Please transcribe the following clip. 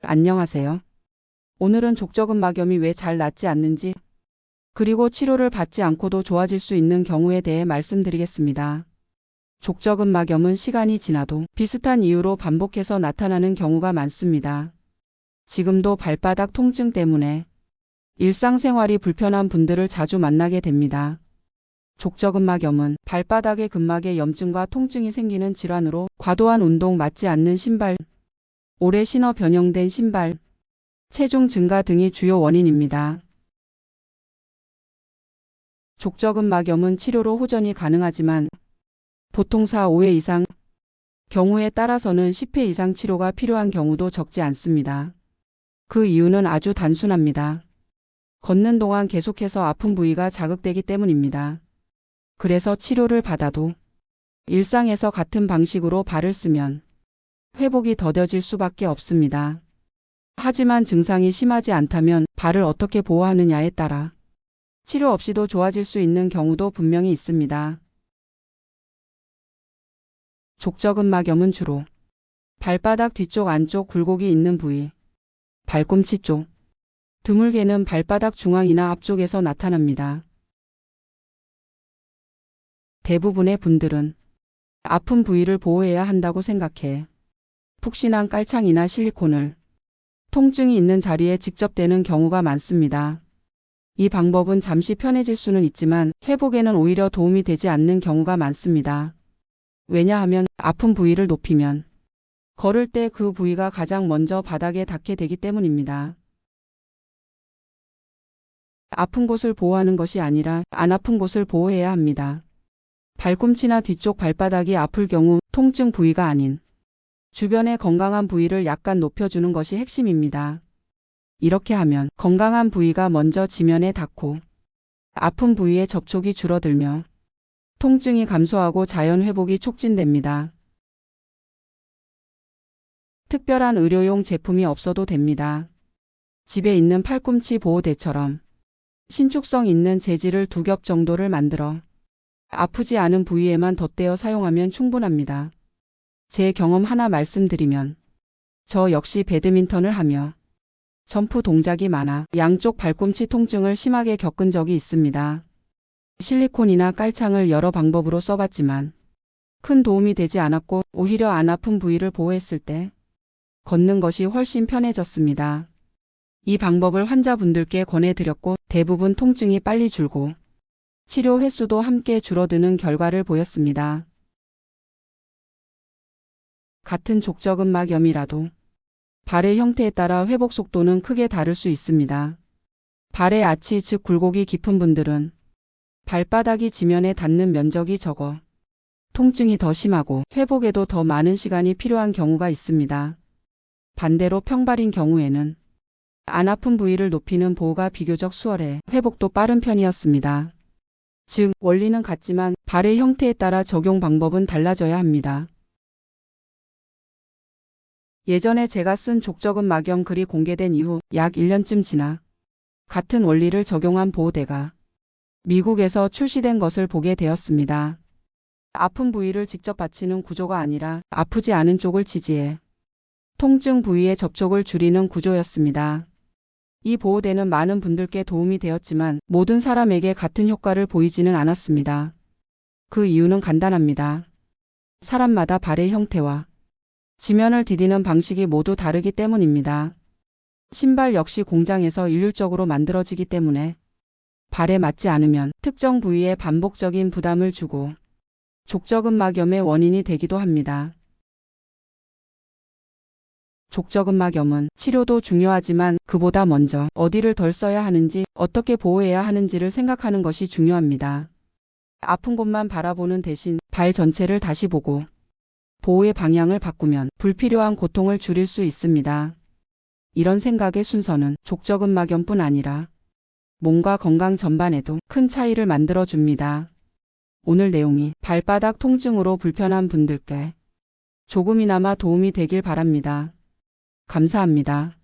안녕하세요. 오늘은 족저근막염이 왜 잘 낫지 않는지, 그리고 치료를 받지 않고도 좋아질 수 있는 경우에 대해 말씀드리겠습니다. 족저근막염은 시간이 지나도 비슷한 이유로 반복해서 나타나는 경우가 많습니다. 지금도 발바닥 통증 때문에 일상생활이 불편한 분들을 자주 만나게 됩니다. 족저근막염은 발바닥의 근막에 염증과 통증이 생기는 질환으로 과도한 운동, 맞지 않는 신발, 오래 신어 변형된 신발, 체중 증가 등이 주요 원인입니다. 족저근막염은 치료로 호전이 가능하지만 보통 4, 5회 이상, 경우에 따라서는 10회 이상 치료가 필요한 경우도 적지 않습니다. 그 이유는 아주 단순합니다. 걷는 동안 계속해서 아픈 부위가 자극되기 때문입니다. 그래서 치료를 받아도 일상에서 같은 방식으로 발을 쓰면 회복이 더뎌질 수밖에 없습니다. 하지만 증상이 심하지 않다면 발을 어떻게 보호하느냐에 따라 치료 없이도 좋아질 수 있는 경우도 분명히 있습니다. 족저근막염은 주로 발바닥 뒤쪽 안쪽 굴곡이 있는 부위, 발꿈치 쪽, 드물게는 발바닥 중앙이나 앞쪽에서 나타납니다. 대부분의 분들은 아픈 부위를 보호해야 한다고 생각해 푹신한 깔창이나 실리콘을 통증이 있는 자리에 직접 대는 경우가 많습니다. 이 방법은 잠시 편해질 수는 있지만 회복에는 오히려 도움이 되지 않는 경우가 많습니다. 왜냐하면 아픈 부위를 높이면 걸을 때 그 부위가 가장 먼저 바닥에 닿게 되기 때문입니다. 아픈 곳을 보호하는 것이 아니라 안 아픈 곳을 보호해야 합니다. 발꿈치나 뒤쪽 발바닥이 아플 경우 통증 부위가 아닌 주변의 건강한 부위를 약간 높여주는 것이 핵심입니다. 이렇게 하면 건강한 부위가 먼저 지면에 닿고 아픈 부위의 접촉이 줄어들며 통증이 감소하고 자연 회복이 촉진됩니다. 특별한 의료용 제품이 없어도 됩니다. 집에 있는 팔꿈치 보호대처럼 신축성 있는 재질을 2겹 정도를 만들어 아프지 않은 부위에만 덧대어 사용하면 충분합니다. 제 경험 하나 말씀드리면 저 역시 배드민턴을 하며 점프 동작이 많아 양쪽 발꿈치 통증을 심하게 겪은 적이 있습니다. 실리콘이나 깔창을 여러 방법으로 써봤지만 큰 도움이 되지 않았고 오히려 안 아픈 부위를 보호했을 때 걷는 것이 훨씬 편해졌습니다. 이 방법을 환자분들께 권해드렸고 대부분 통증이 빨리 줄고 치료 횟수도 함께 줄어드는 결과를 보였습니다. 같은 족저근막염이라도 발의 형태에 따라 회복 속도는 크게 다를 수 있습니다. 발의 아치 즉 굴곡이 깊은 분들은 발바닥이 지면에 닿는 면적이 적어 통증이 더 심하고 회복에도 더 많은 시간이 필요한 경우가 있습니다. 반대로 평발인 경우에는 안 아픈 부위를 높이는 보호가 비교적 수월해 회복도 빠른 편이었습니다. 즉 원리는 같지만 발의 형태에 따라 적용 방법은 달라져야 합니다. 예전에 제가 쓴 족저근막염 글이 공개된 이후 약 1년쯤 지나 같은 원리를 적용한 보호대가 미국에서 출시된 것을 보게 되었습니다. 아픈 부위를 직접 받치는 구조가 아니라 아프지 않은 쪽을 지지해 통증 부위의 접촉을 줄이는 구조였습니다. 이 보호대는 많은 분들께 도움이 되었지만 모든 사람에게 같은 효과를 보이지는 않았습니다. 그 이유는 간단합니다. 사람마다 발의 형태와 지면을 디디는 방식이 모두 다르기 때문입니다. 신발 역시 공장에서 일률적으로 만들어지기 때문에 발에 맞지 않으면 특정 부위에 반복적인 부담을 주고 족저근막염의 원인이 되기도 합니다. 족저근막염은 치료도 중요하지만 그보다 먼저 어디를 덜 써야 하는지 어떻게 보호해야 하는지를 생각하는 것이 중요합니다. 아픈 곳만 바라보는 대신 발 전체를 다시 보고 보호의 방향을 바꾸면 불필요한 고통을 줄일 수 있습니다. 이런 생각의 순서는 족저근막염뿐 아니라 몸과 건강 전반에도 큰 차이를 만들어 줍니다. 오늘 내용이 발바닥 통증으로 불편한 분들께 조금이나마 도움이 되길 바랍니다. 감사합니다.